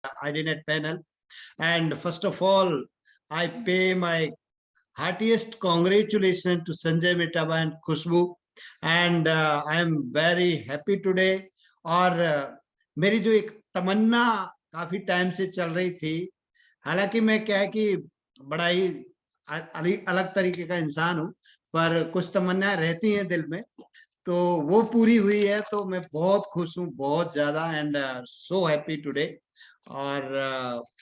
IDNet panel. And first of all, I pay my heartiest congratulations to Sanjay Metaba and Khushbu. And I am very happy today. और मेरी जो एक तमन्ना काफी time से चल रही थी, हालांकि मैं क्या है कि बड़ा ही अलग तरीके का इंसान हूँ, पर कुछ तमन्ना रहती हैं दिल में, तो वो पूरी हुई है। तो मैं बहुत खुश हूँ, बहुत ज्यादा, एंड सो हैप्पी टुडे। और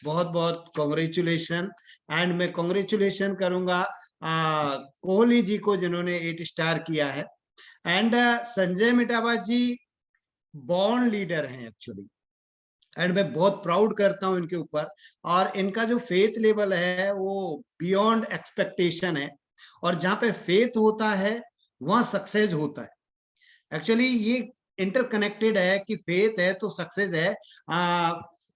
बहुत बहुत कॉन्ग्रेचुलेशन। एंड मैं कॉन्ग्रेचुलेशन करूंगा कोहली जी को, जिन्होंने 8 स्टार किया है। And Sanjay Mitawa ji born leader हैं एक्चुअली, एंड मैं बहुत प्राउड करता हूं इनके ऊपर। और इनका जो फेथ लेवल है वो बियॉन्ड एक्सपेक्टेशन है, और जहां पे फेथ होता है वहां सक्सेस होता है। एक्चुअली ये इंटरकनेक्टेड है कि फेथ है तो सक्सेस है।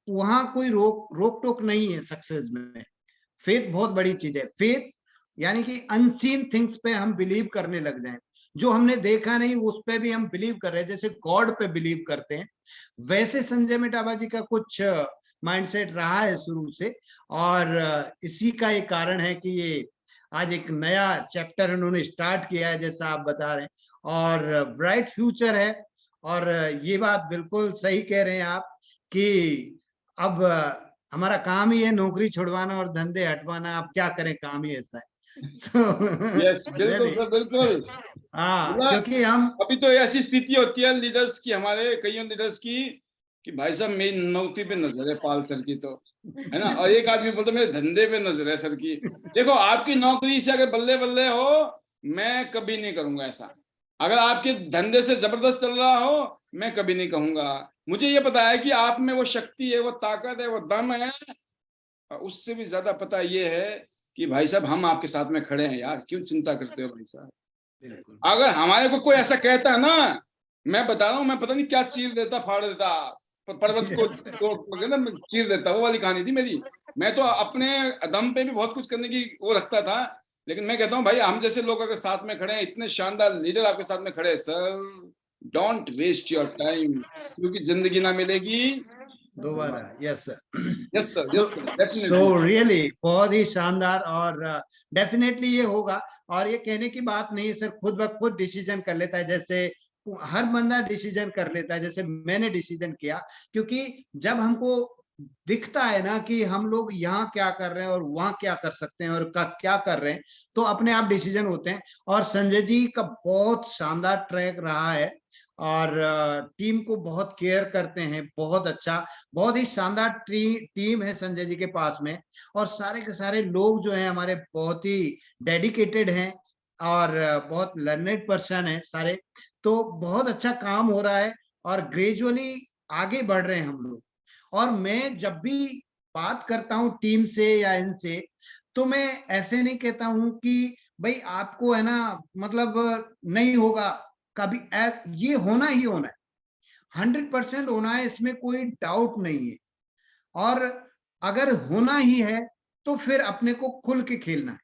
वहां कोई रोक टोक नहीं है सक्सेस में। फेथ बहुत बड़ी चीज है। फेथ यानी कि अनसीन थिंग्स पे हम बिलीव करने लग जाएं, जो हमने देखा नहीं उस पे भी हम बिलीव कर रहे हैं, जैसे गॉड पे बिलीव करते हैं। वैसे संजय मिटावा जी का कुछ माइंडसेट रहा है शुरू से, और इसी का एक कारण है कि ये आज एक नया चैप्टर उन्होंने स्टार्ट किया है, जैसा आप बता रहे हैं, और ब्राइट फ्यूचर है। और ये बात बिल्कुल सही कह रहे हैं आप कि अब हमारा काम ही है नौकरी छुड़वाना और धंधे हटवाना। आप क्या करें, काम ही ऐसा है। यस, बिल्कुल सर, बिल्कुल। हाँ, क्योंकि हम अभी तो ऐसी स्थिति होती है लीडर्स की, हमारे कईयों लीडर्स की, कि भाई साहब मेरी नौकरी पे नजर है पाल सर की, तो है ना, और एक आदमी बोलता मेरे धंधे पे नजर है सर की। देखो, आपकी नौकरी से अगर बल्ले बल्ले हो, मैं कभी नहीं करूंगा ऐसा। अगर आपके धंधे से जबरदस्त चल रहा हो, मैं कभी नहीं कहूंगा। मुझे ये पता है कि आप में वो शक्ति है, वो ताकत है, वो दम है। उससे भी ज्यादा पता ये है कि भाई साहब हम आपके साथ में खड़े हैं यार, क्यों चिंता करते हो भाई साहब। अगर हमारे को कोई ऐसा कहता है ना, मैं बता रहा हूँ, मैं पता नहीं क्या चीर देता, फाड़ देता, पर्वत को तोड़ चीर देता। वो वाली कहानी थी मेरी। मैं तो अपने दम पे भी बहुत कुछ करने की वो रखता था, लेकिन मैं कहता हूँ भाई, हम जैसे लोग अगर साथ में खड़े हैं, इतने शानदार लीडर आपके साथ में खड़े हैं sir, don't waste your time, क्योंकि जिंदगी ना मिलेगी दोबारा। Yes sir. Yes sir, so yes sir, definitely. So really बहुत ही शानदार, और डेफिनेटली ये होगा। और ये कहने की बात नहीं है सर, खुद ब खुद डिसीजन कर लेता है, जैसे हर बंदा डिसीजन कर लेता है, जैसे मैंने डिसीजन किया। क्योंकि जब हमको दिखता है ना कि हम लोग यहाँ क्या कर रहे हैं और वहां क्या कर सकते हैं और क्या कर रहे हैं, तो अपने आप डिसीजन होते हैं। और संजय जी का बहुत शानदार ट्रैक रहा है, और टीम को बहुत केयर करते हैं। बहुत अच्छा, बहुत ही शानदार टीम है संजय जी के पास में। और सारे के सारे लोग जो हैं हमारे बहुत ही डेडिकेटेड हैं, और बहुत लर्नेड पर्सन है सारे। तो बहुत अच्छा काम हो रहा है, और ग्रेजुअली आगे बढ़ रहे हैं हम लोग। और मैं जब भी बात करता हूँ टीम से या इनसे, तो मैं ऐसे नहीं कहता हूँ कि भाई आपको है ना, मतलब नहीं होगा कभी। ये होना ही होना है, 100% होना है, इसमें कोई डाउट नहीं है। और अगर होना ही है तो फिर अपने को खुल के खेलना है,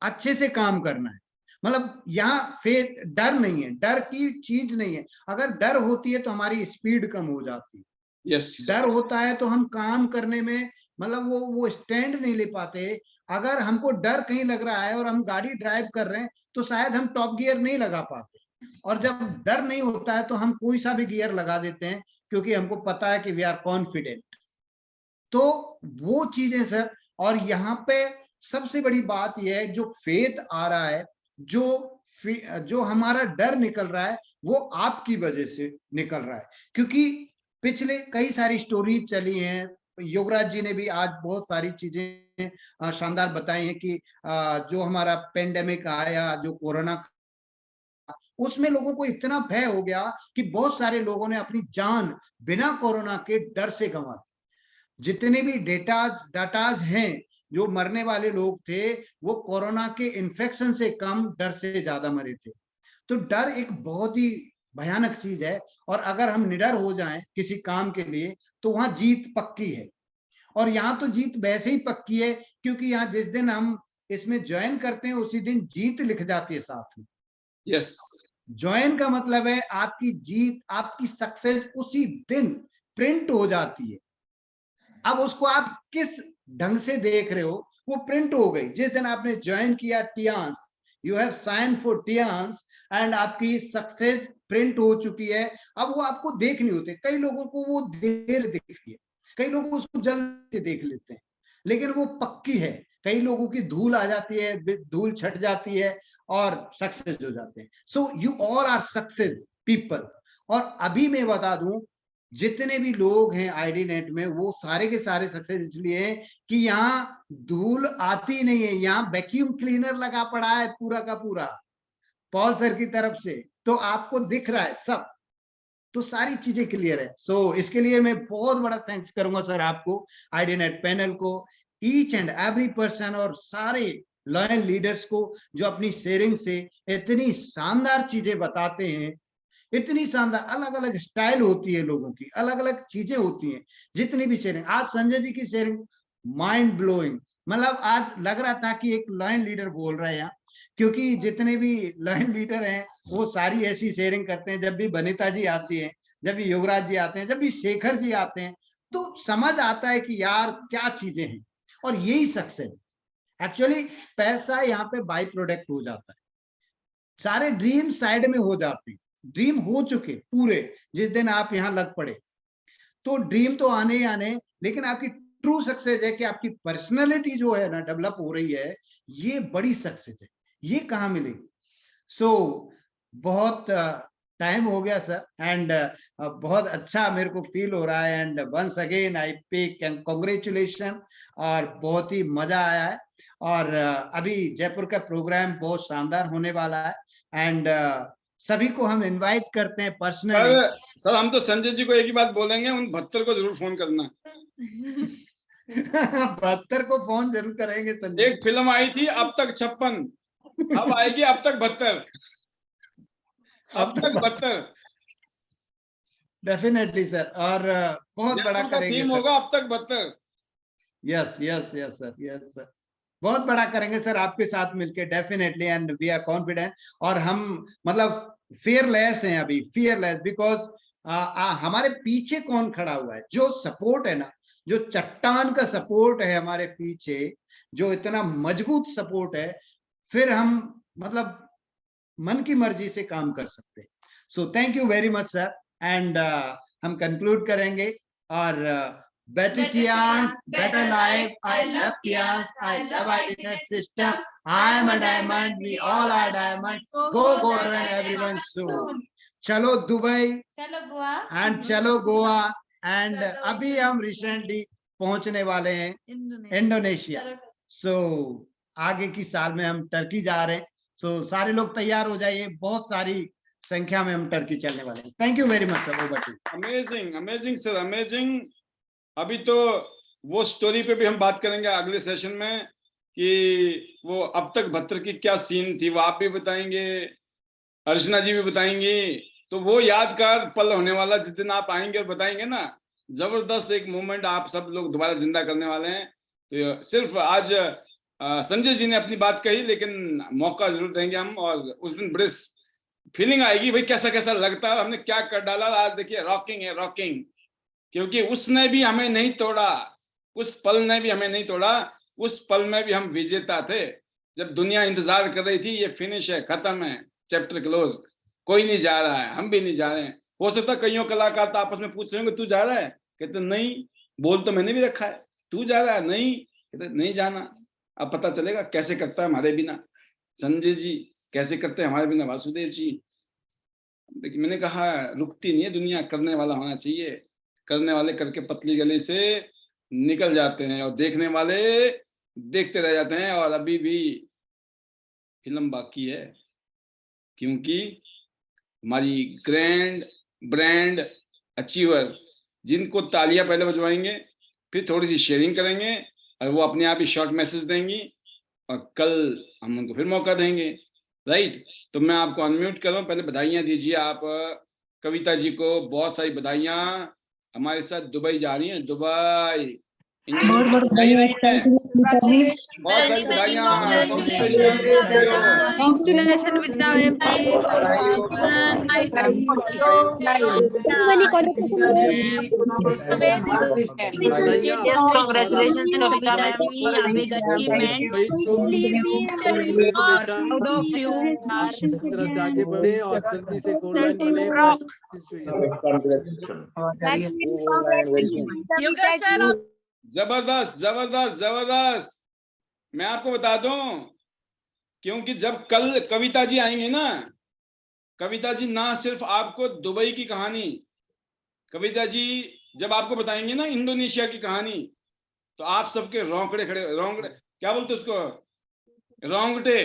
अच्छे से काम करना है। मतलब यहाँ फेथ, डर नहीं है, डर की चीज नहीं है। अगर डर होती है तो हमारी स्पीड कम हो जाती है। यस, डर होता है तो हम काम करने में, मतलब वो स्टैंड नहीं ले पाते। अगर हमको डर कहीं लग रहा है और हम गाड़ी ड्राइव कर रहे हैं, तो शायद हम टॉप गियर नहीं लगा पाते। और जब डर नहीं होता है तो हम कोई सा भी गियर लगा देते हैं, क्योंकि हमको पता है कि वी आर कॉन्फिडेंट। तो वो चीजें सर। और यहाँ पे सबसे बड़ी बात यह है, जो फेथ आ रहा है, जो हमारा डर निकल रहा है, वो आपकी वजह से निकल रहा है। क्योंकि पिछले कई सारी स्टोरी चली हैं, योगराज जी ने भी आज बहुत सारी चीजें शानदार बताई हैं कि जो हमारा पेंडेमिक आया, जो कोरोना, उसमें लोगों को इतना भय हो गया कि बहुत सारे लोगों ने अपनी जान बिना कोरोना के डर से गंवा दी। जितने भी डाटाज हैं, जो मरने वाले लोग थे, वो कोरोना के इन्फेक्शन से कम, डर से ज्यादा मरे थे। तो डर एक बहुत ही भयानक चीज है। और अगर हम निडर हो जाएं किसी काम के लिए, तो वहां जीत पक्की है। और यहाँ तो जीत वैसे ही पक्की है, क्योंकि यहाँ जिस दिन हम इसमें ज्वाइन करते हैं, उसी दिन जीत लिख जाती है साथ में। यस, ज्वाइन का मतलब है आपकी जीत, आपकी सक्सेस उसी दिन प्रिंट हो जाती है। अब उसको आप किस ढंग से देख रहे हो, वो प्रिंट हो गई। जिस दिन आपने ज्वाइन किया Tiens, you have sign for Tiens and आपकी सक्सेस प्रिंट हो चुकी है। अब वो आपको देख नहीं होते, कई लोगों को वो देर दिखती है, कई लोग उसको जल्दी देख लेते हैं, लेकिन वो पक्की है। कई लोगों की धूल आ जाती है, धूल छट जाती है और सक्सेस हो जाते हैं। So you all are success people. और अभी मैं बता दूं, जितने भी लोग हैं आईडी नेट में, वो सारे के सारे सक्सेस इसलिए हैं कि यहाँ धूल आती नहीं है, यहाँ वैक्यूम क्लीनर लगा पड़ा है पूरा का पूरा पॉल सर की तरफ से, तो आपको दिख रहा है सब, तो सारी चीजें क्लियर है। सो इसके लिए मैं बहुत बड़ा थैंक्स करूंगा सर आपको, आईडी नेट पैनल को, ईच एंड एवरी पर्सन और सारे लॉयल लीडर्स को जो अपनी शेयरिंग से इतनी शानदार चीजें बताते हैं, इतनी शानदार। अलग अलग स्टाइल होती है लोगों की, अलग अलग चीजें होती हैं, जितनी भी शेयरिंग। आज संजय जी की शेयरिंग माइंड ब्लोइंग, मतलब आज लग रहा था कि एक लाइन लीडर बोल रहे हैं, क्योंकि जितने भी लाइन लीडर हैं वो सारी ऐसी शेयरिंग करते हैं। जब भी वनिता जी आती है, जब भी युवराज जी आते हैं, जब भी शेखर जी आते हैं, तो समझ आता है कि यार क्या चीजें हैं। और यही सक्सेस एक्चुअली, पैसा यहाँ पे बाई प्रोडक्ट हो जाता है, सारे ड्रीम साइड में हो जाते हैं, ड्रीम हो चुके पूरे जिस दिन आप यहाँ लग पड़े। तो ड्रीम तो आने ही आने, लेकिन आपकी ट्रू सक्सेस है कि आपकी पर्सनैलिटी जो है ना डेवलप हो रही है, ये बड़ी सक्सेस है। ये कहाँ मिलेगी? सो बहुत टाइम हो गया सर, एंड बहुत अच्छा मेरे को फील हो रहा है, एंड वंस अगेन आई पे कांग्रेचुलेशन, और बहुत ही मजा आया है। और अभी जयपुर का प्रोग्राम बहुत शानदार होने वाला है, एंड सभी को हम इनवाइट करते हैं पर्सनली। सर हम तो संजय जी को एक ही बात बोलेंगे, उन 72 को जरूर फोन करना। 72 को फोन जरूर करेंगे संजय। एक फिल्म आई थी अब तक 56, अब आएगी अब तक 72, अब तक 72 डेफिनेटली सर, और बहुत बड़ा करेंगे थीम सर। होगा अब तक 72। Yes yes yes sir, yes sir, बहुत बड़ा करेंगे सर आपके साथ मिलके definitely, and we are confident. और हम मतलब फियरलेस हैं अभी, फियरलेस, बिकॉज हमारे पीछे कौन खड़ा हुआ है, जो सपोर्ट है ना, जो चट्टान का सपोर्ट है हमारे पीछे, जो इतना मजबूत सपोर्ट है, फिर हम मतलब मन की मर्जी से काम कर सकते हैं। So thank you very much sir, and हम कंक्लूड करेंगे। और better Tians, better life. I love Tians. I love IDNet system. I am a diamond. We all are diamond. Go Golden, everyone soon. चलो Dubai, चलो Goa, and चलो Goa, and अभी हम recently पहुंचने वाले हैं इंडोनेशिया। सो आगे की साल में हम टर्की जा रहे हैं। सो सारे लोग तैयार हो जाइए, बहुत सारी संख्या में हम टर्की चलने वाले हैं। Thank you very much sir, over to you. Amazing amazing sir, amazing. अभी तो वो स्टोरी पे भी हम बात करेंगे अगले सेशन में कि वो अब तक 72 की क्या सीन थी, वो आप भी बताएंगे, अर्चना जी भी बताएंगी। तो वो यादगार पल होने वाला जिस दिन आप आएंगे और बताएंगे ना, जबरदस्त एक मोमेंट आप सब लोग दोबारा जिंदा करने वाले हैं। तो सिर्फ आज संजय जी ने अपनी बात कही, लेकिन मौका जरूर देंगे हम, और उस दिन बड़े फीलिंग आएगी भाई कैसा कैसा लगता है, हमने क्या कर डाला। आज देखिए रॉकिंग है, रॉकिंग, क्योंकि उसने भी हमें नहीं तोड़ा, उस पल ने भी हमें नहीं तोड़ा, उस पल में भी हम विजेता थे। जब दुनिया इंतजार कर रही थी ये फिनिश है, खत्म है, चैप्टर क्लोज, कोई नहीं जा रहा है, हम भी नहीं जा रहे हैं। हो सकता है कईयों कलाकार तो आपस में पूछ रहे होंगे तू जा रहा है, कहते नहीं, बोल तो मैंने भी रखा है, तू जा रहा है, नहीं, कहते नहीं जाना। अब पता चलेगा कैसे करता है हमारे बिना संजय जी, कैसे करते हैं हमारे बिना वासुदेव जी। लेकिन मैंने कहा रुकती नहीं है दुनिया, करने वाला होना चाहिए, करने वाले करके पतली गली से निकल जाते हैं और देखने वाले देखते रह जाते हैं। और अभी भी फिल्म बाकी है, क्योंकि हमारी ग्रैंड ब्रांड अचीवर, जिनको तालियां पहले बजवाएंगे, फिर थोड़ी सी शेयरिंग करेंगे, और वो अपने आप ही शॉर्ट मैसेज देंगी, और कल हम उनको फिर मौका देंगे, राइट। तो मैं आपको अनम्यूट कर रहा हूँ, पहले बधाइयाँ दीजिए आप कविता जी को, बहुत सारी बधाइयाँ, हमारे साथ दुबई जा रही हैं, दुबई। बहुत बधाई नहीं है, Congratulations. बहुत सारी Many, many बधाइयाँ। congratulations, Kavita. Congratulations, Vidya ma'am. Yes, congratulations, Kavita ma'am. A big achievement. Proud of you. तरफ से आगे बढ़े और जल्दी से गोल्ड लाइन बने। You guys said जबरदस्त जबरदस्त जबरदस्त। मैं आपको बता दूं, क्योंकि जब कल कविता जी आएंगे ना, कविता जी ना सिर्फ आपको दुबई की कहानी, कविता जी जब आपको बताएंगे ना इंडोनेशिया की कहानी, तो आप सबके रोंगटे खड़े, रोंगटे क्या बोलते उसको, रोंगटे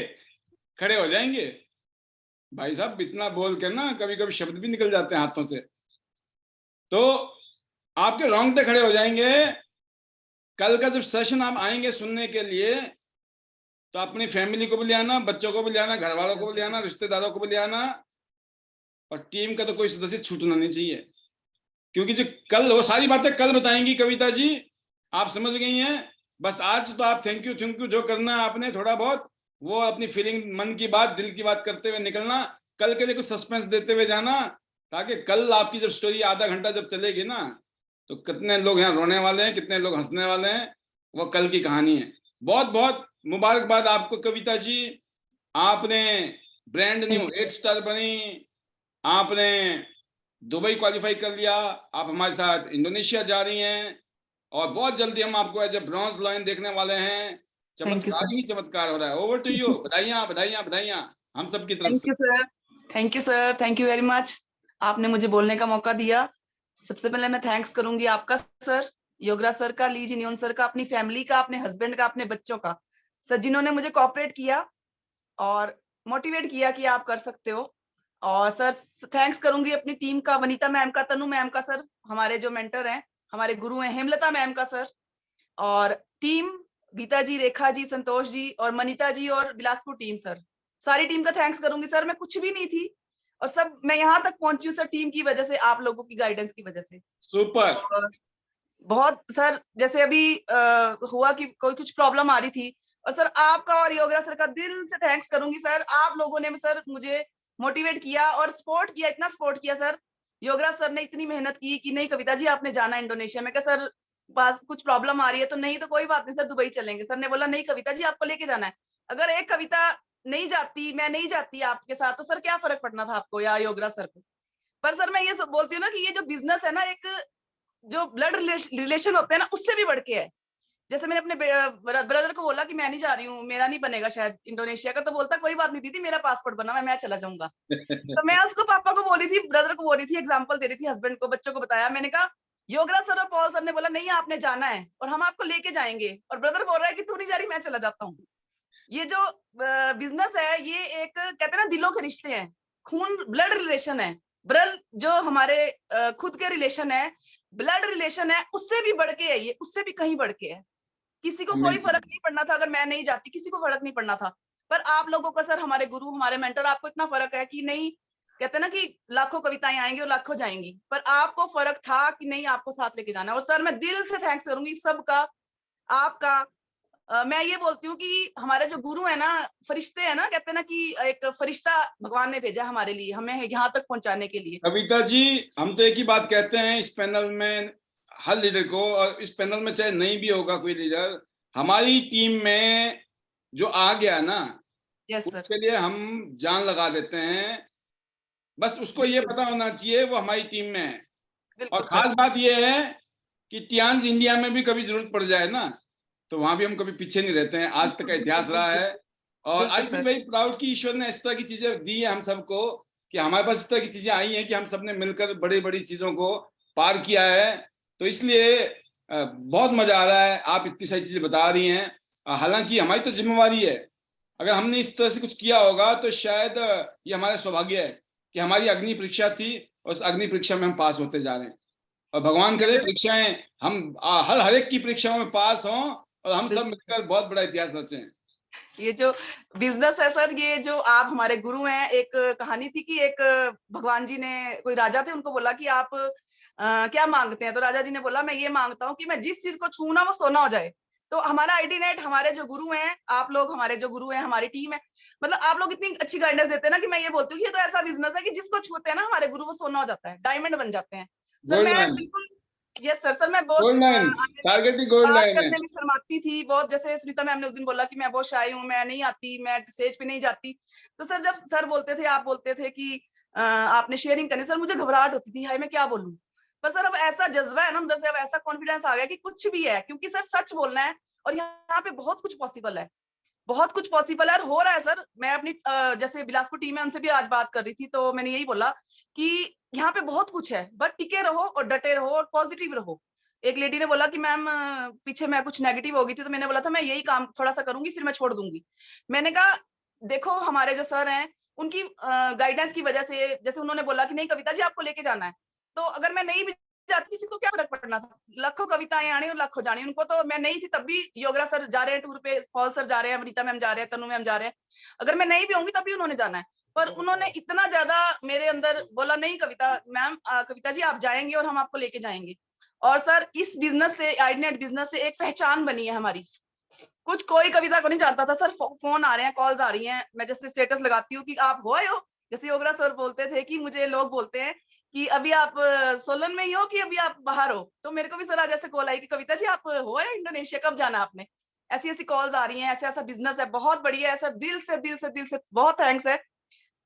खड़े हो जाएंगे। भाई साहब इतना बोल के ना कभी कभी शब्द भी निकल जाते हैं हाथों से, तो आपके रोंगटे खड़े हो जाएंगे। कल का जब सेशन आप आएंगे सुनने के लिए, तो अपनी फैमिली को भी ले आना, बच्चों को भी ले आना, घर वालों को भी ले आना, रिश्तेदारों को भी ले आना, और टीम का तो कोई सदस्य छूटना नहीं चाहिए, क्योंकि जो कल वो सारी बातें कल बताएंगी कविता जी, आप समझ गई हैं। बस आज तो आप थैंक यू जो करना है आपने थोड़ा बहुत, वो अपनी फीलिंग, मन की बात, दिल की बात करते हुए निकलना, कल के लिए कुछ सस्पेंस देते हुए जाना, ताकि कल आपकी जब स्टोरी आधा घंटा जब चलेगी ना, तो कितने लोग यहाँ रोने वाले हैं, कितने लोग हंसने वाले हैं, वो कल की कहानी है। बहुत बहुत मुबारकबाद आपको कविता जी, आपने ब्रांड न्यू 8 स्टार बनी, आपने दुबई क्वालिफाई कर लिया, आप हमारे साथ इंडोनेशिया जा रही हैं, और बहुत जल्दी हम आपको एज ए ब्रॉन्ज लाइन देखने वाले हैं। चमत्कार ही चमत्कार हो रहा है। Over to you. बधाइयां बधाइयां बधाइयां हम सब की तरफ से। Thank you sir, thank you very much. आपने मुझे बोलने का मौका दिया। सबसे पहले मैं थैंक्स करूंगी आपका सर, योगराज सर का, ली जिनियन सर का, अपनी फैमिली का, अपने हस्बैंड का, अपने बच्चों का, सर जिन्होंने मुझे कोऑपरेट किया और मोटिवेट किया कि आप कर सकते हो। और सर थैंक्स करूंगी अपनी टीम का, वनीता मैम का, तनु मैम का, सर हमारे जो मेंटर हैं, हमारे गुरु हैं, हेमलता मैम का सर, और टीम गीता जी, रेखा जी, संतोष जी और मनीता जी और बिलासपुर टीम, सर सारी टीम का थैंक्स करूंगी। सर मैं कुछ भी नहीं थी और सब मैं यहाँ तक पहुंची हूँ सर टीम की वजह से, आप लोगों की गाइडेंस की वजह से। सुपर। बहुत सर, जैसे अभी हुआ कि कोई कुछ प्रॉब्लम आ रही थी, और सर आपका और योगराज सर का दिल से थैंक्स करूंगी सर। आप लोगों ने सर मुझे मोटिवेट किया और सपोर्ट किया, इतना सपोर्ट किया सर। योगराज सर ने इतनी मेहनत की कि नहीं कविता जी आपने जाना इंडोनेशिया में, क्या सर पास कुछ प्रॉब्लम आ रही है, तो नहीं तो कोई बात नहीं सर, दुबई चलेंगे। सर ने बोला नहीं कविता जी आपको लेके जाना है, अगर एक कविता नहीं जाती, मैं नहीं जाती आपके साथ, तो सर क्या फर्क पड़ना था आपको या योगराज सर को। पर सर मैं ये सब बोलती हूँ ना कि ये जो बिजनेस है ना, एक जो ब्लड रिलेशन होते हैं ना, उससे भी बढ़ के है। जैसे मैंने अपने ब्रदर को बोला कि मैं नहीं जा रही हूँ, मेरा नहीं बनेगा शायद इंडोनेशिया का, तो बोलता कोई बात नहीं दीदी मेरा पासपोर्ट बना, मैं चला जाऊंगा। तो मैं उसको पापा को बोली थी, ब्रदर को बोली थी, एग्जांपल दे रही थी, हस्बैंड को, बच्चों को बताया। मैंने कहा योगराज सर और पॉल सर ने बोला नहीं आपने जाना है और हम आपको लेके जाएंगे, और ब्रदर बोल रहा है कि तू नहीं जा रही, मैं चला जाता हूँ। ये जो बिजनेस है, ये एक कहते हैं ना दिलों के रिश्ते हैं, खून ब्लड रिलेशन है। ब्लड जो हमारे खुद के रिलेशन है, ब्लड रिलेशन है, उससे भी बढ़ के है ये, उससे भी कहीं बढ़ के है। किसी को कोई फर्क नहीं पड़ना था अगर मैं नहीं जाती, किसी को फर्क नहीं पड़ना था। पर आप लोगों का सर, हमारे गुरु, हमारे मेंटर, आपको इतना फर्क है कि नहीं, कहते हैं ना कि लाखों कविताएं आएंगी और लाखों जाएंगी, पर आपको फर्क था कि नहीं आपको साथ लेके जाना है। और सर मैं दिल से थैंक्स करूंगी सबका, आपका। मैं ये बोलती हूँ कि हमारे जो गुरु है ना, फरिश्ते है ना, कहते हैं ना कि एक फरिश्ता भगवान ने भेजा हमारे लिए, हमें यहाँ तक पहुंचाने के लिए। कविता जी हम तो एक ही बात कहते हैं इस पैनल में हर लीडर को, और इस पैनल में चाहे नहीं भी होगा कोई लीडर, हमारी टीम में जो आ गया ना, उसके लिए हम जान लगा देते हैं। बस उसको ये पता होना चाहिए वो हमारी टीम में है। और खास बात ये है कि टियांस इंडिया में भी कभी जरूरत पड़ जाए ना, तो वहां भी हम कभी पीछे नहीं रहते हैं, आज तक का इतिहास रहा है। और आई फील वेरी प्राउड कि ईश्वर ने इस तरह की चीजें दी है हम सबको, कि हमारे पास इस तरह की चीजें आई हैं कि हम सबने मिलकर बड़ी बड़ी चीजों को पार किया है। तो इसलिए बहुत मजा आ रहा है, आप इतनी सारी चीजें बता रही हैं। हालांकि हमारी तो जिम्मेवारी है, अगर हमने इस तरह से कुछ किया होगा तो शायद ये हमारा सौभाग्य है कि हमारी अग्नि परीक्षा थी और उस अग्नि परीक्षा में हम पास होते जा रहे हैं। और भगवान करे परीक्षाएं हम हर एक की परीक्षाओं में पास हों और हम सब मिलकर बहुत बड़ा इतिहास रचें। ये जो बिजनेस है सर, ये जो आप हमारे गुरु हैं, एक कहानी थी कि एक भगवान जी ने, कोई राजा थे, उनको बोला कि आप क्या मांगते हैं? तो राजा जी ने बोला मैं ये मांगता हूँ कि मैं जिस चीज को छू ना वो सोना हो जाए। तो हमारा आईडी नेट, हमारे जो गुरु हैं, आप लोग हमारे जो गुरु हैं, हमारी टीम है, मतलब आप लोग इतनी अच्छी गाइडेंस देते हैं ना कि मैं ये बोलती हूँ कि ये तो ऐसा बिजनेस है कि जिसको छूते हैं ना हमारे गुरु, वो सोना हो जाता है, डायमंड बन जाते हैं। सर गोल्ड मैं लाइन, बिल्कुल, यस सर, मैं बहुत गोल्ड लाइन, टारगेट ही गोल्ड बात लाइन है। करने में शर्माती थी बहुत। जैसे सुनीता मैम ने उस दिन बोला कि मैं बहुत शाय हूँ, मैं नहीं आती, मैं स्टेज पे नहीं जाती। तो सर जब सर बोलते थे, आप बोलते थे कि आपने शेयरिंग करनी, सर मुझे घबराहट होती थी, हाय मैं क्या बोलूं। पर सर अब ऐसा जज्बा है ना अंदर से, अब ऐसा कॉन्फिडेंस आ गया कि कुछ भी है, क्योंकि सर सच बोलना है और यहाँ पे बहुत कुछ पॉसिबल है, बहुत कुछ पॉसिबल है और हो रहा है सर। मैं अपनी जैसे बिलासपुर टीम है, उनसे भी आज बात कर रही थी, तो मैंने यही बोला कि यहाँ पे बहुत कुछ है, बट टिके रहो और डटे रहो और पॉजिटिव रहो। एक लेडी ने बोला कि मैम पीछे मैं कुछ नेगेटिव हो गई थी, तो मैंने बोला था मैं यही काम थोड़ा सा करूंगी, फिर मैं छोड़ दूंगी। मैंने कहा देखो हमारे जो सर हैं उनकी गाइडेंस की वजह से, जैसे उन्होंने बोला कि नहीं कविता जी आपको लेके जाना है, तो अगर मैं नहीं भी जाती किसी को क्या फर्क पड़ना था। लाखों कविताएं आनी और लाखों जानी, उनको तो मैं नहीं थी तब भी, योगरा सर जा रहे हैं टूर पे, पॉल सर जा रहे हैं, वनीता मैम जा रहे हैं, तनु मैम जा रहे हैं, अगर मैं नहीं भी होंगी तब भी उन्होंने जाना है। पर उन्होंने इतना ज्यादा मेरे अंदर बोला नहीं कविता मैम, कविता जी आप जाएंगे और हम आपको लेके जाएंगे। और सर इस बिजनेस से, आईडीनेट बिजनेस से एक पहचान बनी है हमारी। कुछ कोई कविता को नहीं जानता था सर, फोन आ रहे हैं, कॉल्स आ रही हैं, मैं जैसे स्टेटस लगाती हूँ कि आप हो आए हो, जैसे योगरा सर बोलते थे कि मुझे लोग बोलते हैं कि अभी आप सोलन में ही हो कि अभी आप बाहर हो, तो मेरे को भी सर आज ऐसे कॉल आई कि कविता जी आप हो आए इंडोनेशिया, कब जाना आपने। ऐसी ऐसी कॉल्स आ रही हैं, ऐसा ऐसा बिजनेस है, बहुत बढ़िया है सर, दिल से दिल से दिल से बहुत थैंक्स है।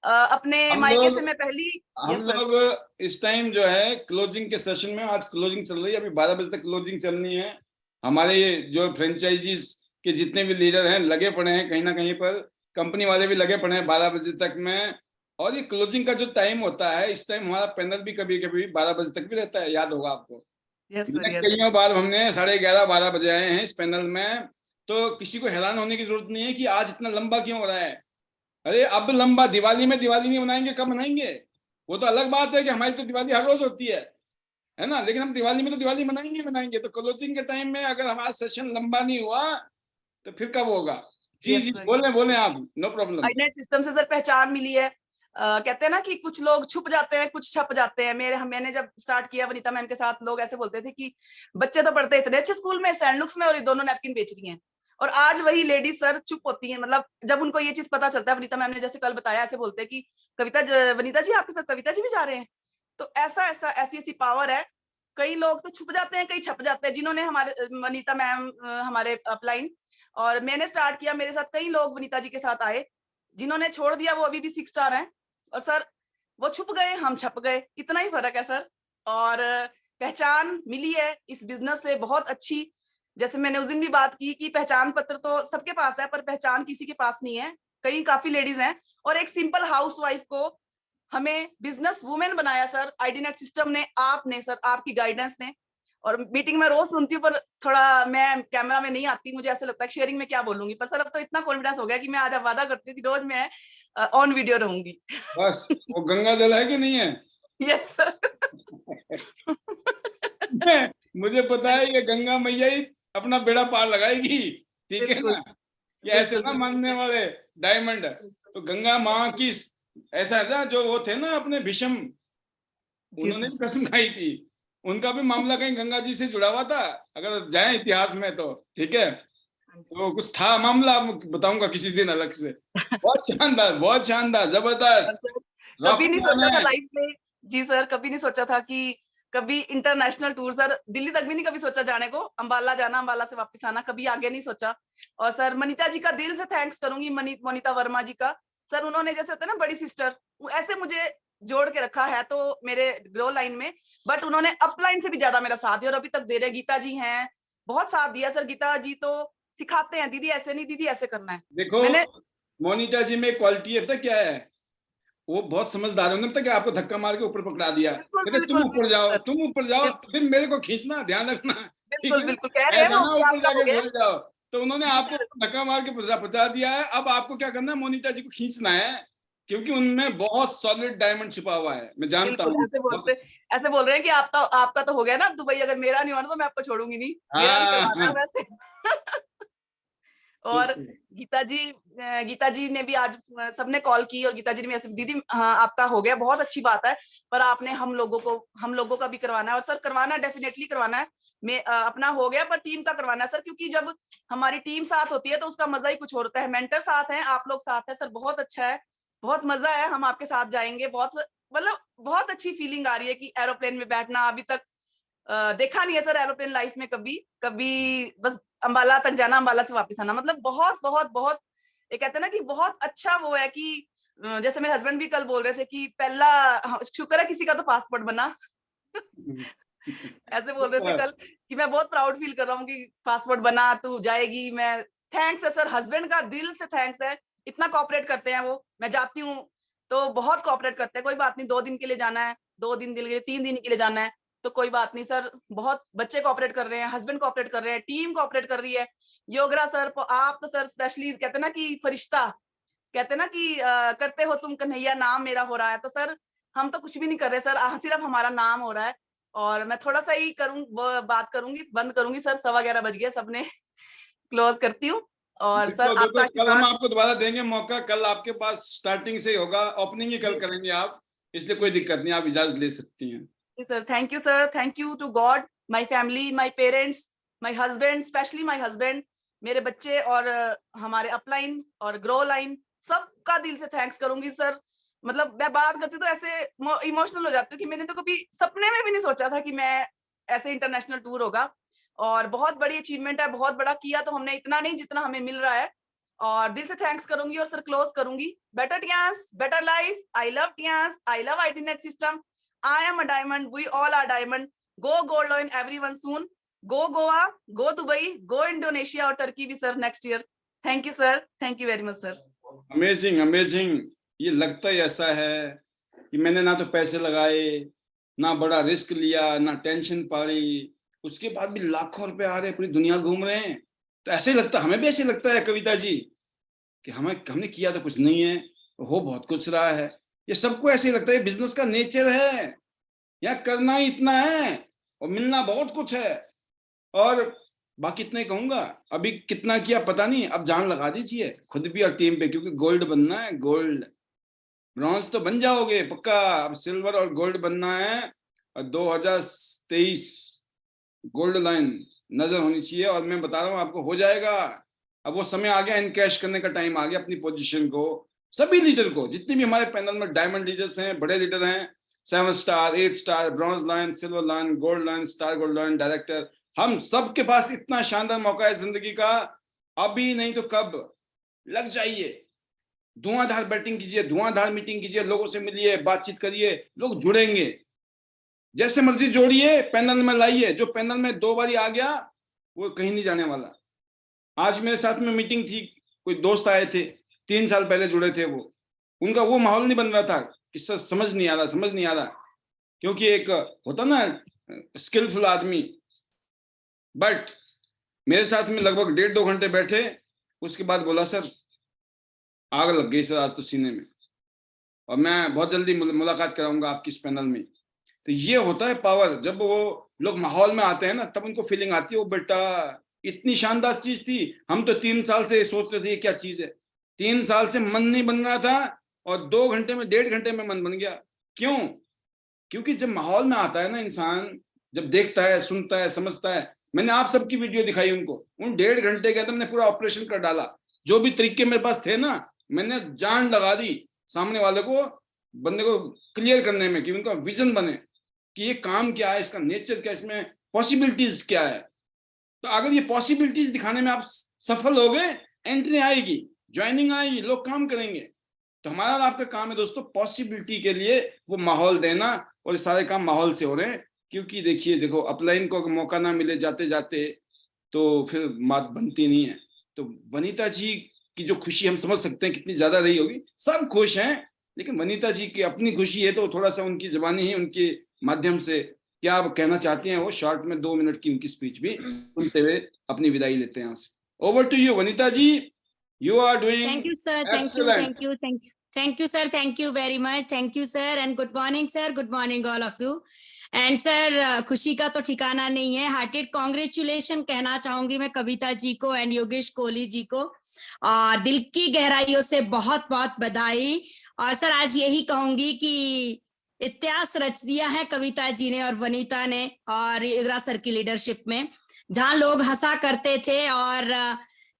अपने हम मायके लोग से मैं पहली, हम यस सर, लोग इस टाइम जो है क्लोजिंग के सेशन में, आज क्लोजिंग चल रही है, अभी 12 बजे तक क्लोजिंग चलनी है। हमारे जो फ्रेंचाइजीज के जितने भी लीडर हैं लगे पड़े हैं कहीं ना कहीं पर, कंपनी वाले भी लगे पड़े हैं 12 बजे तक में। और ये क्लोजिंग का जो टाइम होता है, इस टाइम हमारा पैनल भी कभी कभी 12 बजे तक भी रहता है, याद होगा आपको। यस सर, यस कईयों बार हमने 11:30-12 बजे आए हैं इस पैनल में। तो किसी को हैरान होने की जरूरत नहीं है कि आज इतना लंबा क्यों हो रहा है। अरे अब लंबा, दिवाली में दिवाली नहीं मनाएंगे, कब मनाएंगे? वो तो अलग बात है कि हमारी तो दिवाली हर रोज होती है ना, लेकिन हम दिवाली में तो दिवाली मनाएंगे मनाएंगे। तो क्लोजिंग के टाइम में अगर हमारा सेशन लंबा नहीं हुआ तो फिर कब होगा? जी जी, बोले बोले आप, नो प्रॉब्लम। आईनेट सिस्टम से सर पहचान मिली है। कहते हैं ना कि कुछ लोग छुप जाते हैं, कुछ छप जाते हैं। मैंने जब स्टार्ट किया वनीता मैम के साथ, लोग ऐसे बोलते थे कि बच्चे तो पढ़ते इतने अच्छे स्कूल में, सैंडलुक्स में, और ये दोनों नैपकिन बेच रही हैं। और आज वही लेडीज सर चुप होती हैं, मतलब जब उनको ये चीज पता चलता है, वनीता मैम ने जैसे कल बताया, ऐसे बोलते हैं कि वनीता जी आपके साथ कविता जी भी जा रहे हैं। तो ऐसा ऐसा ऐसी ऐसी पावर है। कई लोग तो छुप जाते हैं, कई छप जाते हैं। जिन्होंने हमारे वनीता मैम हमारे अपलाइन, और मैंने स्टार्ट किया, मेरे साथ कई लोग वनीता जी के साथ आए, जिन्होंने छोड़ दिया वो अभी भी 6 स्टार हैं। और सर वो छुप गए, हम छप गए, इतना ही फर्क है सर। और पहचान मिली है इस बिजनेस से बहुत अच्छी। जैसे मैंने उस दिन भी बात की कि पहचान पत्र तो सबके पास है, पर पहचान किसी के पास नहीं है। कई काफी लेडीज हैं, और एक सिंपल हाउसवाइफ को हमें बिजनेस वुमेन बनाया सर आईडीनेट सिस्टम ने, आपने सर, आपकी गाइडेंस ने। और मीटिंग में रोज सुनती हूँ, पर थोड़ा मैं कैमरा में नहीं आती, मुझे ऐसा लगता है शेयरिंग में क्या बोलूंगी। पर सर अब तो इतना कॉन्फिडेंस हो गया कि मैं आज वादा करती हूँ कि रोज मैं ऑन वीडियो रहूंगी। बस वो गंगा जल है कि नहीं है? Yes sir. मुझे पता है ये गंगा मैया ही अपना बेड़ा पार लगाएगी, ठीक है ना? ये ऐसे ना मानने वाले डायमंड। तो गंगा माँ की ऐसा है ना, जो वो थे ना अपने भीष्म, उन्होंने भी कसम खाई थी, उनका भी मामला कहीं गंगा जी से जुड़ा हुआ था, अगर जाए इतिहास में तो, ठीक है। तो कुछ था मामला, बताऊंगा किसी दिन अलग से। बहुत शानदार, बहुत शानदार, जबरदस्त। कभी नहीं सोचा था लाइफ में, जी सर, कभी नहीं सोचा था कि कभी इंटरनेशनल टूर, सर दिल्ली तक भी नहीं कभी सोचा जाने को, अंबाला जाना, अंबाला से वापस आना, कभी आगे नहीं सोचा। और सर मनीता जी का दिल से थैंक्स करूंगी, मोनिता वर्मा जी का। सर उन्होंने जैसे होता है ना बड़ी सिस्टर, ऐसे मुझे जोड़ के रखा है तो मेरे ग्रो लाइन में, बट उन्होंने अपलाइन से भी ज्यादा मेरा साथ दिया और अभी तक दे रहे। गीता जी हैं, बहुत साथ दिया सर। गीता जी तो सिखाते हैं, दीदी ऐसे नहीं, दीदी ऐसे करना है। देखो मोनिता जी में क्वालिटी है, पता क्या है, वो बहुत समझदार है। पता क्या, आपको धक्का मार के ऊपर पकड़ा दिया, कहते तुम ऊपर जाओ, तुम ऊपर जाओ, फिर मेरे को खींचना, ध्यान रखना, ठीक है? बिल्कुल कह रहे हैं ऐसा वो ना कि ऊपर आपका हो जाके गया। भूल जाओ। तो उन्होंने आपको धक्का मार के पहुंचा दिया है। अब आपको क्या करना है, मोनिता जी को खींचना है, क्योंकि उनमें बहुत सॉलिड डायमंड छुपा हुआ है, मैं जानता हूँ। ऐसे बोल रहे हैं कि आपका तो हो गया ना दुबई, अगर मेरा नहीं होना तो मैं आपको छोड़ूंगी नहीं, मेरा भी करवाना वैसे। और गीता जी ने भी आज सबने कॉल की और गीता जी ने भी ऐसे दीदी हाँ आपका हो गया, बहुत अच्छी बात है, पर आपने हम लोगों का भी करवाना है और सर करवाना डेफिनेटली करवाना है। मैं अपना हो गया पर टीम का करवाना है सर, क्योंकि जब हमारी टीम साथ होती है तो उसका मजा ही कुछ और होता है। मेंटर साथ हैं, आप लोग साथ हैं सर, बहुत अच्छा है, बहुत मजा है, हम आपके साथ जाएंगे। बहुत मतलब बहुत अच्छी फीलिंग आ रही है कि एरोप्लेन में बैठना, अभी तक देखा नहीं है सर एरोप्लेन लाइफ में कभी, बस अंबाला तक जाना, अंबाला से वापस आना, मतलब बहुत बहुत बहुत ये कहते हैं ना कि बहुत अच्छा वो है कि जैसे मेरे हस्बैंड भी कल बोल रहे थे कि पहला शुक्र है किसी का तो पासपोर्ट बना ऐसे बोल रहे थे कल कि मैं बहुत प्राउड फील कर रहा हूँ कि पासपोर्ट बना, तू जाएगी। मैं थैंक्स है सर, हस्बैंड का दिल से थैंक्स है, इतना कोऑपरेट करते हैं वो। मैं जाती हूँ तो बहुत कोऑपरेट करते हैं, कोई बात नहीं 2 दिन के लिए जाना है, 2 दिन के लिए 3 दिन के लिए जाना है तो कोई बात नहीं सर। बहुत बच्चे कोऑपरेट कर रहे हैं, हस्बैंड कोऑपरेट कर रहे हैं, टीम कोऑपरेट कर रही है। योगरा सर आप तो सर स्पेशली कहते ना कि फरिश्ता, कहते ना कि करते हो तुम कन्हैया, नाम मेरा हो रहा है। तो सर हम तो कुछ भी नहीं कर रहे सर, सिर्फ हमारा नाम हो रहा है। और मैं थोड़ा सा ही बात करूंगी, बंद करूंगी सर, 11:15 बज गए, सबने क्लोज करती हूँ। और सर आपका कल हम आपको दोबारा देंगे मौका, कल आपके पास स्टार्टिंग से ही होगा, ओपनिंग ही कल करेंगे आप, इसलिए कोई दिक्कत नहीं, आप इजाजत ले सकती हैं। Sir, thank you to God, my family, my parents, my husband, specially my husband, मेरे बच्चे और हमारे अपलाइन और ग्रो लाइन, सबका दिल से थैंक्स करूंगी सर। मतलब मैं बात करती तो ऐसे इमोशनल हो जाती हूँ कि मैंने तो कभी सपने में भी नहीं सोचा था कि मैं ऐसे इंटरनेशनल टूर होगा, और बहुत बड़ी अचीवमेंट है, बहुत बड़ा किया तो हमने, इतना नहीं जितना हमें मिल रहा है, और दिल से थैंक्स करूंगी। और सर क्लोज करूंगी, better Tiens, better life, I love Tiens, I love I T net system, I am a diamond, we all are diamond, go gold line everyone soon, go Goa, go Dubai, go Indonesia और Turkey भी sir next year. Thank you sir, thank you very much sir. Amazing amazing. ये लगता ही ऐसा है कि मैंने ना तो पैसे लगाए, ना बड़ा रिस्क लिया, ना टेंशन पाली, उसके बाद भी लाखों रुपए आ रहे, पूरी दुनिया घूम रहे हैं। तो ऐसे ही लगता, हमें भी ऐसे लगता है कविता जी कि हमने किया तो कुछ नहीं है, हो बहुत कुछ रहा है। ये सबको ऐसे ही लगता है, बिजनेस का नेचर है, यहाँ करना ही इतना है और मिलना बहुत कुछ है। और बाकी इतना ही कहूंगा, अभी कितना किया पता नहीं, अब जान लगा दीजिए खुद भी और टीम पे, क्योंकि गोल्ड बनना है, गोल्ड। ब्रॉन्ज तो बन जाओगे पक्का, अब सिल्वर और गोल्ड बनना है, और 2023 गोल्ड लाइन नजर होनी चाहिए, और मैं बता रहा हूँ आपको हो जाएगा। अब वो समय आ गया, इनकैश करने का टाइम आ गया अपनी पोजीशन को। सभी लीडर को, जितने भी हमारे पैनल में डायमंड लीडर्स हैं, बड़े लीडर हैं, 7 star, 8 star, bronze line, silver line, gold line, star gold line, director, हम सबके पास इतना शानदार मौका है जिंदगी का, अभी नहीं तो कब। लग जाइए, धुआंधार बैटिंग कीजिए, धुआंधार मीटिंग कीजिए, लोगों से मिलिए, बातचीत करिए, लोग जुड़ेंगे, जैसे मर्जी जोड़िए, पैनल में लाइए। जो पैनल में 2 बारी आ गया वो कहीं नहीं जाने वाला। आज मेरे साथ में मीटिंग थी, कोई दोस्त आए थे, 3 साल पहले जुड़े थे, वो उनका वो माहौल नहीं बन रहा था कि सर समझ नहीं आ रहा, क्योंकि एक होता ना स्किलफुल आदमी, बट मेरे साथ में लगभग 1.5-2 घंटे बैठे, उसके बाद बोला सर आग लग गई सर आज तो सीने में, और मैं बहुत जल्दी मुलाकात कराऊंगा आपकी इस पैनल में। तो ये होता है पावर, जब वो लोग माहौल में आते हैं ना, तब उनको फीलिंग आती है, वो बेटा इतनी शानदार चीज थी, हम तो 3 साल से सोच रहे थे ये क्या चीज है, 3 साल से मन नहीं बन रहा था, और 2 घंटे में 1.5 घंटे में मन बन गया। क्यों? क्योंकि जब माहौल में आता है ना इंसान, जब देखता है, सुनता है, समझता है। मैंने आप सबकी वीडियो दिखाई उनको, उन 1.5 घंटे के अंदर मैंने पूरा ऑपरेशन कर डाला, जो भी तरीके मेरे पास थे ना, मैंने जान लगा दी सामने वाले को, बंदे को क्लियर करने में, कि उनका विजन बने कि ये काम क्या है, इसका नेचर क्या है, इसमें पॉसिबिलिटीज क्या है। तो अगर ये पॉसिबिलिटीज दिखाने में आप सफल हो गए, एंट्री आएगी, ज्वाइनिंग आएगी, लोग काम करेंगे। तो हमारा और आपका काम है दोस्तों, पॉसिबिलिटी के लिए वो माहौल देना, और ये सारे काम माहौल से हो रहे हैं। क्योंकि देखो अपलाइन को मौका ना मिले जाते जाते, तो फिर बात बनती नहीं है। तो वनीता जी की जो खुशी हम समझ सकते हैं कितनी ज्यादा रही होगी, सब खुश हैं, लेकिन वनीता जी की अपनी खुशी है, तो थोड़ा सा उनकी जुबानी ही, उनके माध्यम से क्या कहना चाहती हैं वो, शॉर्ट में 2 मिनट की उनकी स्पीच भी सुनते हुए अपनी विदाई लेते हैं यहाँ से। Over to you Vanita ji, you are doing Thank you, sir. excellent. Thank you. Thank you, sir. Thank you very much. Thank you, sir. And good morning, sir. Good morning, all of you. And sir, खुशी का तो ठिकाना नहीं है. Hearted congratulation कहना चाहूंगी मैं कविता जी को एंड योगेश कोहली जी को, और दिल की गहराइयों से बहुत बहुत बधाई. और सर आज यही कहूंगी कि इतिहास रच दिया है कविता जी ने और वनीता ने और युवराज सर की लीडरशिप में, जहां लोग हंसा करते थे. और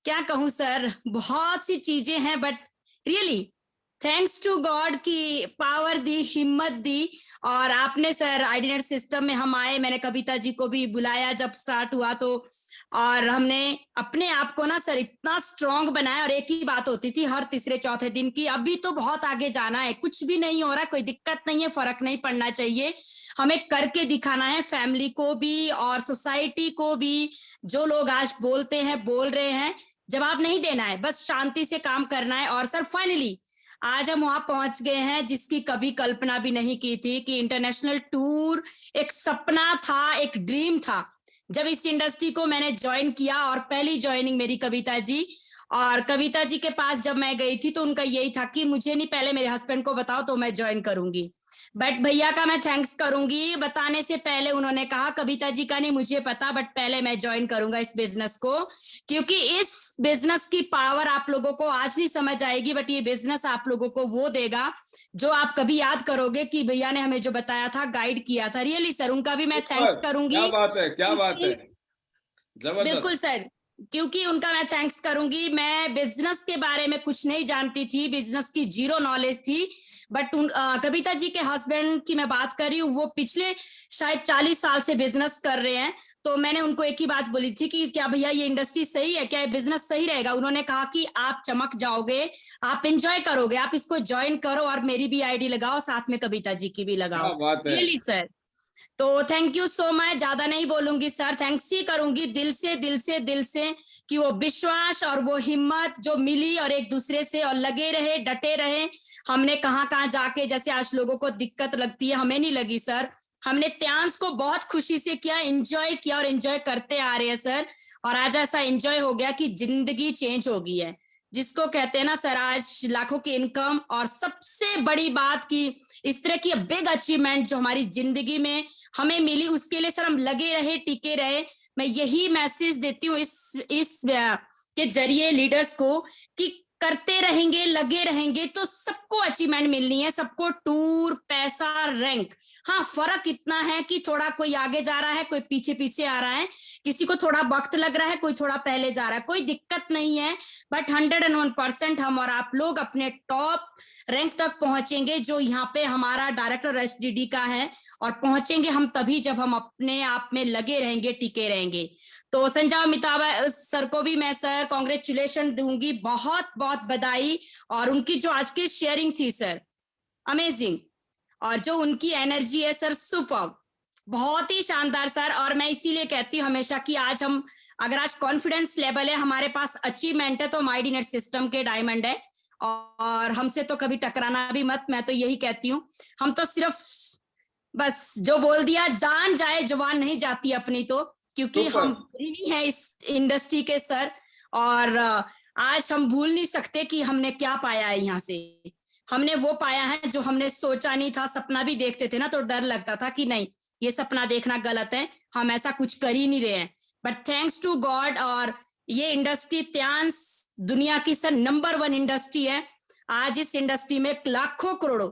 क्या कहूं सर, बहुत सी चीजें हैं, but really thanks to God की पावर दी, हिम्मत दी. और आपने सर आईडीनेट सिस्टम में हम आए, मैंने कविता जी को भी बुलाया जब स्टार्ट हुआ तो, और हमने अपने आप को ना सर इतना स्ट्रांग बनाया. और एक ही बात होती थी हर तीसरे चौथे दिन की, अभी तो बहुत आगे जाना है, कुछ भी नहीं हो रहा, कोई दिक्कत नहीं है, फर्क नहीं पड़ना चाहिए, हमें करके दिखाना है. फैमिली को भी और सोसाइटी को भी, जो लोग आज बोलते हैं बोल रहे हैं, जवाब नहीं देना है, बस शांति से काम करना है. और सर फाइनली आज हम वहां पहुंच गए हैं जिसकी कभी कल्पना भी नहीं की थी कि इंटरनेशनल टूर एक सपना था, एक ड्रीम था. जब इस इंडस्ट्री को मैंने ज्वाइन किया, और पहली ज्वाइनिंग मेरी कविता जी, और कविता जी के पास जब मैं गई थी तो उनका यही था कि मुझे नहीं, पहले मेरे हस्बैंड को बताओ तो मैं ज्वाइन करूंगी. बट भैया का मैं थैंक्स करूंगी, बताने से पहले उन्होंने कहा कविता जी का नहीं मुझे पता, बट पहले मैं ज्वाइन करूंगा इस बिजनेस को, क्योंकि इस बिजनेस की पावर आप लोगों को आज नहीं समझ आएगी, बट ये बिजनेस आप लोगों को वो देगा जो आप कभी याद करोगे कि भैया ने हमें जो बताया था, गाइड किया था. रियली सर उनका भी मैं थैंक्स करूंगी. क्या बात है, क्या बात है, जबरदस्त. बिल्कुल सर, क्योंकि उनका मैं थैंक्स करूंगी. मैं बिजनेस के बारे में कुछ नहीं जानती थी, बिजनेस की जीरो नॉलेज थी, बट कविता जी के हस्बैंड की मैं बात कर रही हूँ, वो पिछले शायद 40 साल से बिजनेस कर रहे हैं. तो मैंने उनको एक ही बात बोली थी कि क्या भैया ये इंडस्ट्री सही है, क्या ये बिजनेस सही रहेगा. उन्होंने कहा कि आप चमक जाओगे, आप एंजॉय करोगे, आप इसको ज्वाइन करो और मेरी भी आईडी लगाओ, साथ में कविता जी की भी लगाओ. रियली सर, तो थैंक यू सो मच. ज्यादा नहीं बोलूंगी सर, थैंक्स ही करूंगी दिल से दिल से दिल से, कि वो विश्वास और वो हिम्मत जो मिली और एक दूसरे से और लगे रहे, डटे रहे. हमने कहाँ कहाँ जाके, जैसे आज लोगों को दिक्कत लगती है, हमें नहीं लगी सर. हमने त्यांस को बहुत खुशी से किया, एंजॉय किया और एंजॉय करते आ रहे हैं सर. और आज ऐसा एंजॉय हो गया कि जिंदगी चेंज हो गई है, जिसको कहते हैं ना सर, आज लाखों की इनकम. और सबसे बड़ी बात कि इस तरह की बिग अचीवमेंट जो हमारी जिंदगी में हमें मिली, उसके लिए सर हम लगे रहे, टिके रहे. मैं यही मैसेज देती हूँ इस के जरिए लीडर्स को कि करते रहेंगे, लगे रहेंगे तो सबको अचीवमेंट मिलनी है, सबको टूर, पैसा, रैंक. हाँ, फर्क इतना है कि थोड़ा कोई आगे जा रहा है, कोई पीछे पीछे आ रहा है, किसी को थोड़ा वक्त लग रहा है, कोई थोड़ा पहले जा रहा है, कोई दिक्कत नहीं है. बट 101% हम और आप लोग अपने टॉप रैंक तक पहुंचेंगे, जो यहाँ पे हमारा डायरेक्टर एसडीडी का है. और पहुंचेंगे हम तभी जब हम अपने आप में लगे रहेंगे, टिके रहेंगे. तो संजय अमिताभ सर को भी मैं सर कॉन्ग्रेचुलेशन दूंगी, बहुत बहुत बधाई. और उनकी जो आज की शेयरिंग थी सर, अमेजिंग. और जो उनकी एनर्जी है सर, सुपर, बहुत ही शानदार सर. और मैं इसीलिए कहती हूँ हमेशा कि आज हम, अगर आज कॉन्फिडेंस लेवल है, हमारे पास अचीवमेंट है, तो माइडीनेट सिस्टम के डायमंड है. और हमसे तो कभी टकराना भी मत. मैं तो यही कहती हूँ, हम तो सिर्फ बस जो बोल दिया, जान जाए जवान नहीं जाती अपनी, तो क्योंकि हम ऋणी हैं इस इंडस्ट्री के सर. और आज हम भूल नहीं सकते कि हमने क्या पाया है यहाँ से. हमने वो पाया है जो हमने सोचा नहीं था. सपना भी देखते थे ना तो डर लगता था कि नहीं, ये सपना देखना गलत है, हम ऐसा कुछ कर ही नहीं रहे हैं. बट थैंक्स टू गॉड, और ये इंडस्ट्री त्यांस दुनिया की सर नंबर 1 इंडस्ट्री है. आज इस इंडस्ट्री में लाखों करोड़ों,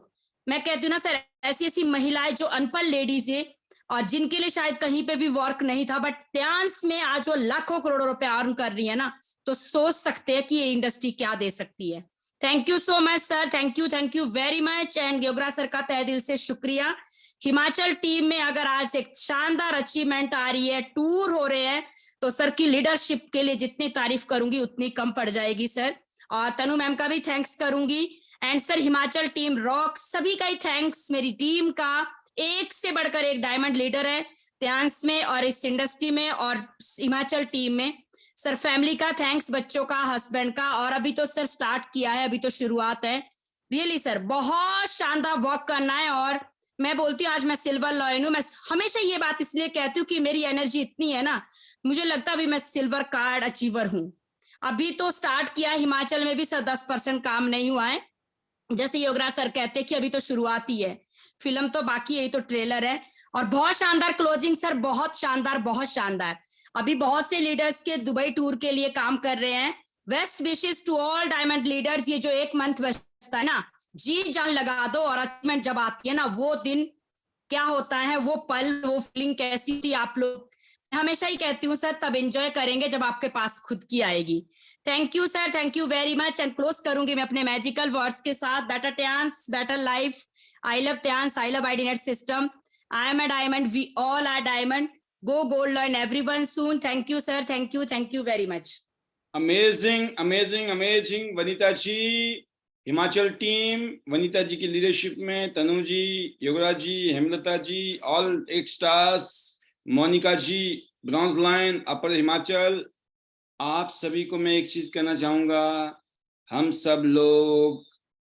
मैं कहती हूँ ना सर, ऐसी ऐसी महिलाएं जो अनपढ़ लेडीज है और जिनके लिए शायद कहीं पे भी वर्क नहीं था, बट त्यांस में आज वो लाखों करोड़ों रुपए अर्न कर रही है ना, तो सोच सकते हैं कि ये इंडस्ट्री क्या दे सकती है. Thank you so much sir, thank you very much. And Yograj sir का तहे दिल से शुक्रिया. हिमाचल टीम में अगर आज एक शानदार अचीवमेंट आ रही है, टूर हो रहे हैं, तो सर की लीडरशिप के लिए जितनी तारीफ करूंगी उतनी कम पड़ जाएगी सर. और तनु मैम का भी थैंक्स करूंगी. And sir Himachal team rock, सभी का ही थैंक्स. मेरी टीम का एक से बढ़कर एक डायमंड लीडर है त्यांस में और इस इंडस्ट्री में और हिमाचल टीम में. सर फैमिली का थैंक्स, बच्चों का, हस्बैंड का. और अभी तो सर स्टार्ट किया है, अभी तो शुरुआत है. रियली सर बहुत शानदार वर्क करना है. और मैं बोलती हूँ आज मैं सिल्वर लॉयन हूँ. मैं हमेशा ये बात इसलिए कहती हूँ कि मेरी एनर्जी इतनी है ना, मुझे लगता है अभी मैं सिल्वर कार्ड अचीवर हूँ. अभी तो स्टार्ट किया हिमाचल में भी सर, 10% काम नहीं हुआ है. जैसे योगराज सर कहते हैं कि अभी तो शुरुआत ही है, फिल्म तो बाकी है, ये तो ट्रेलर है। और बहुत शानदार क्लोजिंग सर, बहुत शानदार, बहुत शानदार। अभी बहुत से लीडर्स के दुबई टूर के लिए काम कर रहे हैं। Best wishes to all diamond leaders. ये जो 1 मंथ बचता है ना, जी जान लगा दो, और अचीवमेंट जब आती है ना, वो दिन क्या होता है, वो पल, वो फीलिंग कैसी थी, आप लोग हमेशा ही कहती हूँ सर, तब एंजॉय करेंगे जब आपके पास खुद की आएगी। Thank you sir, thank you very much. And close करूंगी मैं अपने मैजिकल वर्ड्स के साथ। Better Tiens, better life, I love Tiens, I love ID net system, I am a diamond, we all are diamond, go gold learn everyone soon. Thank you sir, thank you very much. Amazing amazing amazing Vanita ji, Himachal team, Vanita ji की leadership में तनु जी, योगराज जी, हेमलता जी, all 8 stars, Monika जी, bronze line, अपर हिमाचल, आप सभी को मैं एक चीज कहना चाहूंगा, हम सब लोग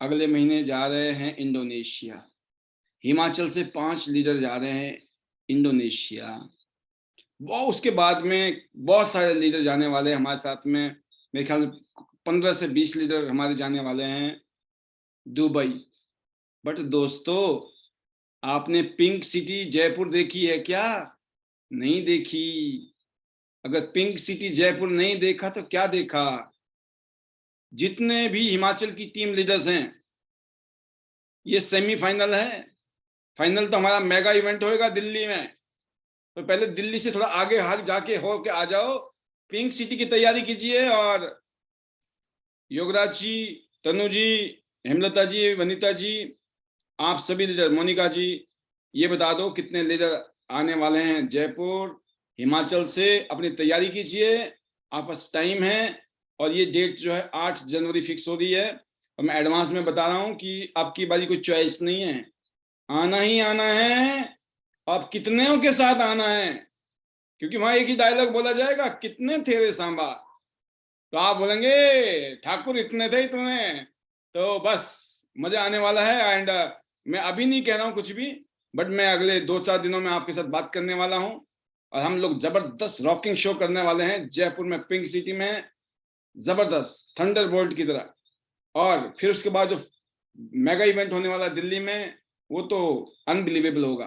अगले महीने जा रहे हैं इंडोनेशिया। हिमाचल से 5 लीडर जा रहे हैं इंडोनेशिया। वो उसके बाद में बहुत सारे लीडर जाने वाले हैं हमारे साथ में। मेरे ख्याल 15 से 20 लीडर हमारे जाने वाले हैं दुबई। बट दोस्तों, आपने पिंक सिटी जयपुर देखी है क्या? नहीं देखी। अगर पिंक सिटी जयपुर नहीं देखा तो क्या देखा? जितने भी हिमाचल की टीम लीडर्स हैं, ये सेमीफाइनल है। फाइनल तो हमारा मेगा इवेंट होएगा दिल्ली में, तो पहले दिल्ली से थोड़ा आगे हाथ जाके हो के आ जाओ, पिंक सिटी की तैयारी कीजिए। और योगराज जी, तनु जी, हेमलता जी, वनीता जी, आप सभी लीडर, मोनिका जी, ये बता दो कितने लीडर आने वाले हैं जयपुर हिमाचल से। अपनी तैयारी कीजिए, आपके पास टाइम है। और ये डेट जो है 8 जनवरी फिक्स हो रही है। और मैं एडवांस में बता रहा हूँ कि आपकी बारी कोई चॉइस नहीं है, आना ही आना है। अब कितने के साथ आना है, क्योंकि वहां एक ही डायलॉग बोला जाएगा, कितने थे रे सांबा, तो आप बोलेंगे ठाकुर इतने थे इतने। तो बस मजा आने वाला है। एंड मैं अभी नहीं कह रहा हूँ कुछ भी, बट मैं अगले 2-4 दिनों में आपके साथ बात करने वाला हूँ। और हम लोग जबरदस्त रॉकिंग शो करने वाले हैं जयपुर में, पिंक सिटी में, जबरदस्त थंडरबोल्ट की तरह। और फिर उसके बाद जो मेगा इवेंट होने वाला दिल्ली में, वो तो अनबिलीवेबल होगा।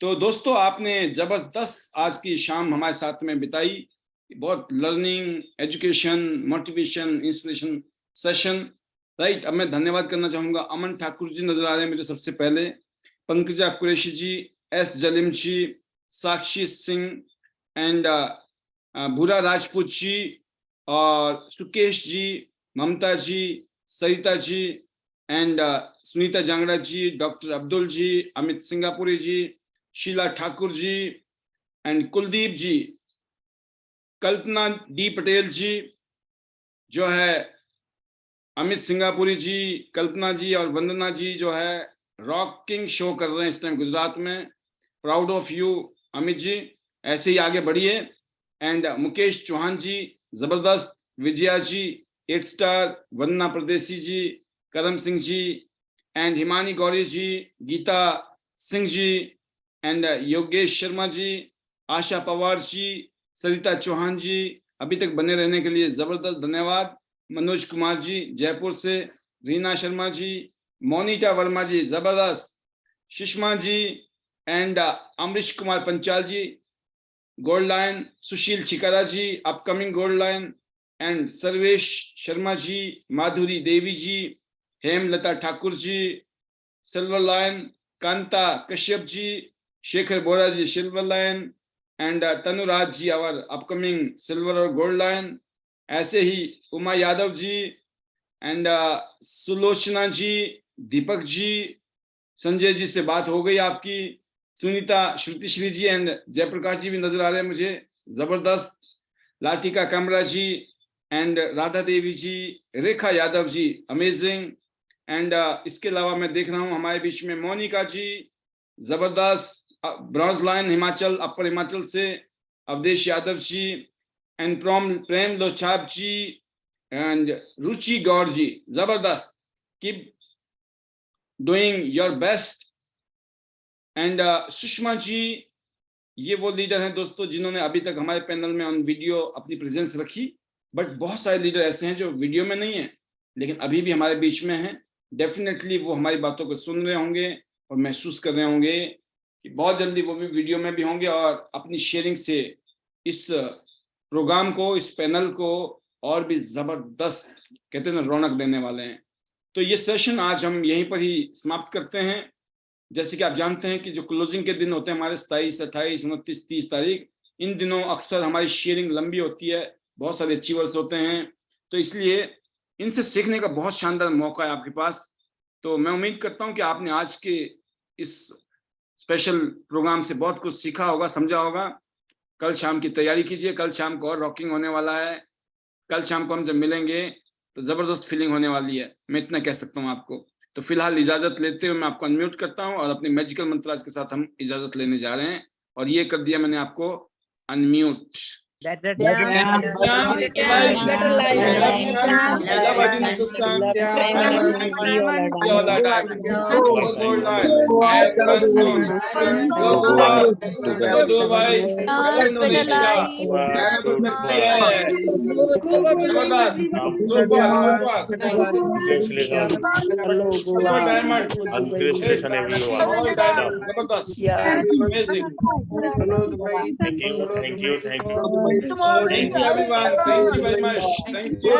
तो दोस्तों, आपने जबरदस्त आज की शाम हमारे साथ में बिताई। बहुत learning, education, motivation, inspiration session, right. अब मैं धन्यवाद करना चाहूंगा, अमन ठाकुर जी नजर आ रहे हैं मुझे सबसे पहले, पंकजा कुरैशी जी, एस जलीम जी, साक्षी सिंह एंड भूरा राजपूत जी, और Sukesh ji, Mamta ji, Sarita ji and Sunita Jangra ji, doctor Abdul ji, Amit Singapuri ji, Sheela Thakur ji and Kuldeep ji, Kalpana D Patel ji जो है, अमित सिंगापुरी जी, कल्पना जी और वंदना जी जो है रॉकिंग शो कर रहे हैं इस टाइम गुजरात में। Proud of you Amit ji, ऐसे ही आगे बढ़िए। एंड मुकेश चौहान जी जबरदस्त, विजया जी 8 star, Vandana Pardesi ji, Karam Singh ji and Himani Gauri ji, Geeta Singh ji and Yogesh Sharma ji, Asha Pawar ji, Sarita Chauhan ji, अभी तक बने रहने के लिए जबरदस्त धन्यवाद। मनोज कुमार जी जयपुर से, रीना शर्मा जी, मोनिटा वर्मा जी जबरदस्त, Sushma ji and Amrish Kumar Panchal ji gold line, Sushil Chhikara ji upcoming gold line and Sarvesh Sharma ji, Madhuri Devi ji, Hemlata Thakur ji silver line, Kanta Kashyap ji, Shekhar Bora ji silver line and Tanuraj ji our upcoming silver और गोल्ड लाइन। ऐसे ही उमा यादव जी एंड सुलोचना जी, दीपक जी, संजय जी से बात हो गई आपकी, सुनीता श्रुति श्री जी एंड जयप्रकाश जी भी नजर आ रहे हैं मुझे जबरदस्त, Latika Kamra ji and Radha Devi ji, Rekha Yadav ji amazing and इसके अलावा मैं देख रहा हूँ हमारे बीच में मोनिका जी जबरदस्त, bronze line Himachal, upper Himachal से अवधेश यादव जी एंड प्रेम लोछाप जी एंड रुचि गौर जी जबरदस्त, keep doing your best. And Sushma ji, ये वो लीडर हैं दोस्तों जिन्होंने अभी तक हमारे पैनल में ऑन वीडियो अपनी प्रेजेंस रखी। बट बहुत सारे लीडर ऐसे हैं जो वीडियो में नहीं है लेकिन अभी भी हमारे बीच में हैं, डेफिनेटली वो हमारी बातों को सुन रहे होंगे और महसूस कर रहे होंगे कि बहुत जल्दी वो भी वीडियो में भी होंगे और अपनी शेयरिंग से इस प्रोग्राम को, इस पैनल को और भी जबरदस्त कहते हैं ना रौनक देने वाले हैं। तो ये सेशन आज हम यहीं पर ही समाप्त करते हैं। जैसे कि आप जानते हैं कि जो क्लोजिंग के दिन होते हैं हमारे 27, 28, 29, 30 तारीख, इन दिनों अक्सर हमारी शेयरिंग लंबी होती है, बहुत सारे अचीवर्स होते हैं, तो इसलिए इनसे सीखने का बहुत शानदार मौका है आपके पास। तो मैं उम्मीद करता हूं कि आपने आज के इस स्पेशल प्रोग्राम से बहुत कुछ सीखा होगा, समझा होगा। कल शाम की तैयारी कीजिए, कल शाम को और रॉकिंग होने वाला है। कल शाम को हम जब मिलेंगे तो जबरदस्त फीलिंग होने वाली है, मैं इतना कह सकता हूँ आपको। तो फिलहाल इजाजत लेते हुए मैं आपको अनम्यूट करता हूँ और अपनी मैजिकल मंत्राज के साथ हम इजाजत लेने जा रहे हैं। और ये कर दिया मैंने आपको unmute. Better Thank you. Thank you everyone. Thank you very much. Thank you.